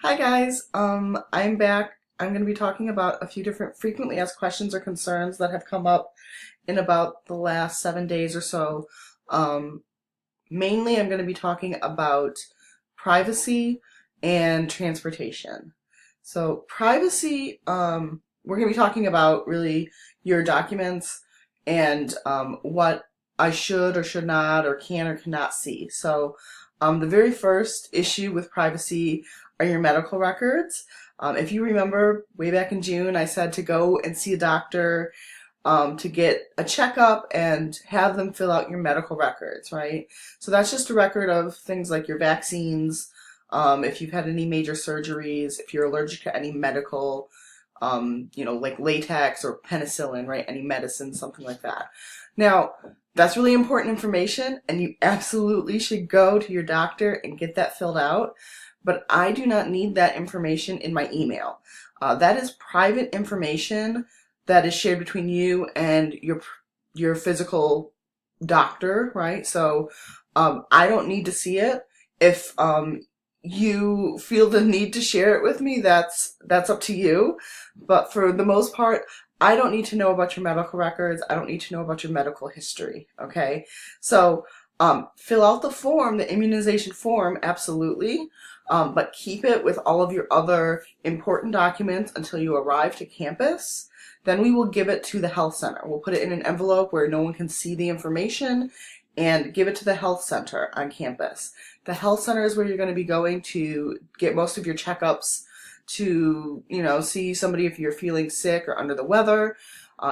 Hi guys, I'm back. I'm going to be talking about a few different frequently asked questions or concerns that have come up in about the last 7 days or so. Um, Mainly, I'm going to be talking about privacy and transportation. So, privacy, we're going to be talking about really your documents and what I should or should not or can or cannot see. So, the very first issue with privacy are your medical records. If you remember, way back in June, I said to go and see a doctor to get a checkup and have them fill out your medical records, right? So that's just a record of things like your vaccines, if you've had any major surgeries, if you're allergic to any medical, like latex or penicillin, right? Any medicine, something like that. Now, that's really important information, and you absolutely should go to your doctor and get that filled out. But I do not need that information in my email. That is private information that is shared between you and your physical doctor, right? So I don't need to see it. If you feel the need to share it with me, that's up to you. But for the most part, I don't need to know about your medical records. I don't need to know about your medical history. Okay, so fill out the form, the immunization form, absolutely. But keep it with all of your other important documents until you arrive to campus. Then we will give it to the health center. We'll put it in an envelope where no one can see the information and give it to the health center on campus. The health center is where you're going to be going to get most of your checkups, to, see somebody if you're feeling sick or under the weather.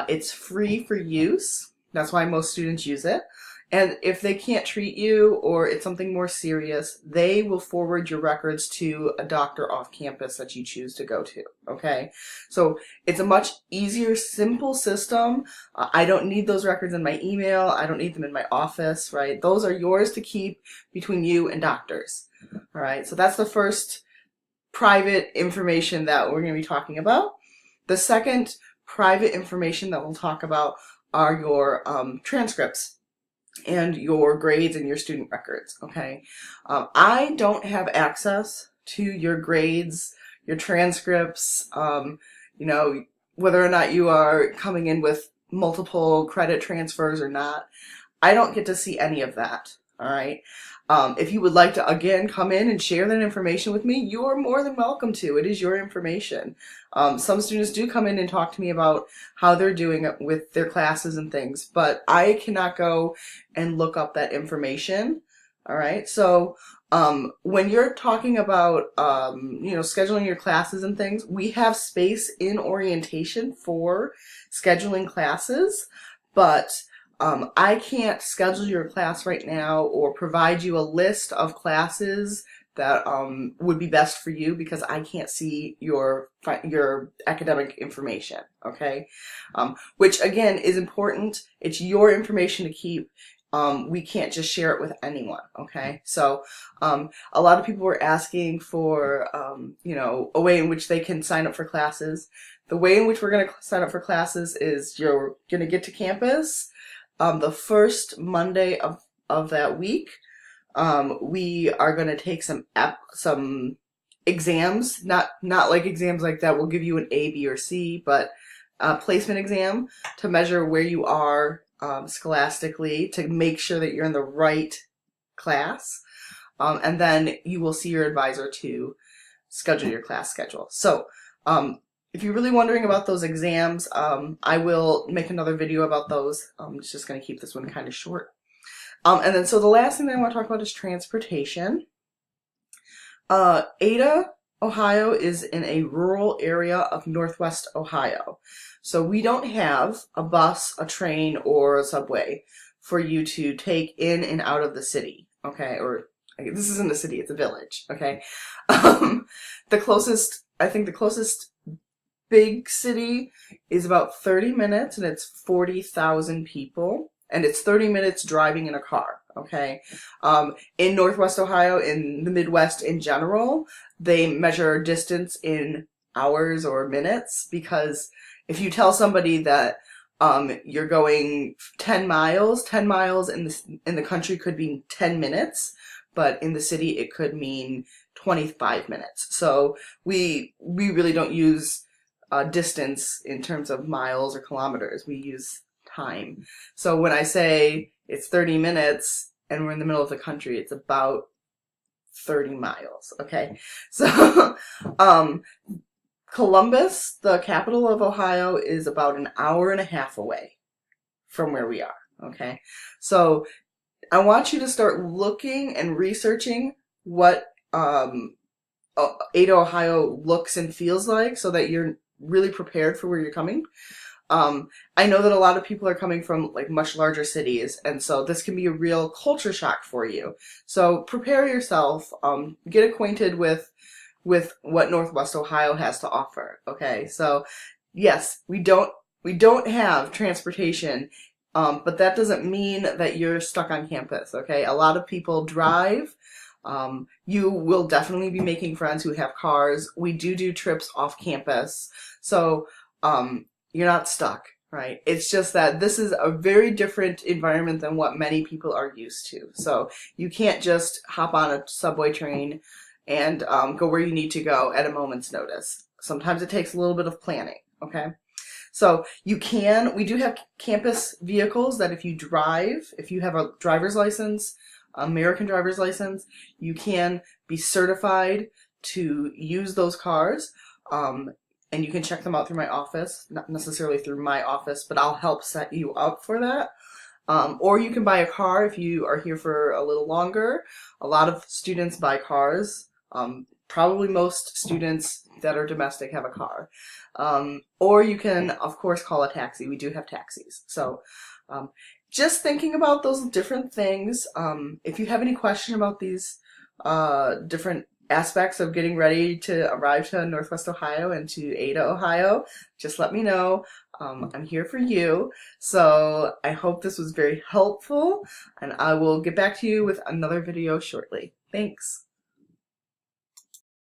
It's free for use. That's why most students use it. And if they can't treat you or it's something more serious, they will forward your records to a doctor off campus that you choose to go to, okay? So it's a much easier, simple system. I don't need those records in my email. I don't need them in my office, right? Those are yours to keep between you and doctors, all right? So that's the first private information that we're going to be talking about. The second private information that we'll talk about are your transcripts and your grades and your student records, okay? I don't have access to your grades, your transcripts, whether or not you are coming in with multiple credit transfers or not. I don't get to see any of that, all right? If you would like to, again, come in and share that information with me, you are more than welcome to. It is your information. Some students do come in and talk to me about how they're doing it with their classes and things, but I cannot go and look up that information, all right? So when you're talking about, scheduling your classes and things, we have space in orientation for scheduling classes, but I can't schedule your class right now or provide you a list of classes that would be best for you because I can't see your academic information, okay? Which again is important. It's your information to keep. We can't just share it with anyone, okay? So a lot of people were asking for, a way in which they can sign up for classes. The way in which we're going to sign up for classes is you're going to get to campus the first Monday of that week. We are going to take some exams, not like exams like that. We'll give you an A, B, or C, but a placement exam to measure where you are scholastically to make sure that you're in the right class. And then you will see your advisor to schedule your class schedule. So, if you're really wondering about those exams, I will make another video about those. I'm just going to keep this one kind of short. And then, so the last thing that I want to talk about is transportation. Ada, Ohio is in a rural area of Northwest Ohio. So we don't have a bus, a train, or a subway for you to take in and out of the city, okay? Or this isn't a city, it's a village, okay? The closest big city is about 30 minutes and it's 40,000 people and it's 30 minutes driving in a car, okay? In Northwest Ohio, in the Midwest in general, they measure distance in hours or minutes because if you tell somebody that you're going 10 miles in the country could mean 10 minutes, but in the city it could mean 25 minutes. So we really don't use distance in terms of miles or kilometers. We use time. So when I say it's 30 minutes and we're in the middle of the country, it's about 30 miles. Okay. So, Columbus, the capital of Ohio, is about an hour and a half away from where we are. Okay. So I want you to start looking and researching what, Ada, Ohio looks and feels like so that you're really prepared for where you're coming. I know that a lot of people are coming from like much larger cities, and so this can be a real culture shock for you. So prepare yourself, get acquainted with what Northwest Ohio has to offer. Okay, so yes, we don't have transportation, but that doesn't mean that you're stuck on campus. Okay, a lot of people drive. You will definitely be making friends who have cars. We do trips off campus, so you're not stuck, right? It's just that this is a very different environment than what many people are used to. So you can't just hop on a subway train and go where you need to go at a moment's notice. Sometimes it takes a little bit of planning, okay? So we do have campus vehicles that if you have a driver's license, American driver's license, you can be certified to use those cars. And you can check them out through my office, not necessarily through my office, but I'll help set you up for that. Or you can buy a car if you are here for a little longer. A lot of students buy cars. Probably most students that are domestic have a car. Or you can, of course, call a taxi. We do have taxis. So just thinking about those different things. If you have any question about these different aspects of getting ready to arrive to Northwest Ohio and to Ada, Ohio, just let me know. I'm here for you. So I hope this was very helpful, and I will get back to you with another video shortly. Thanks.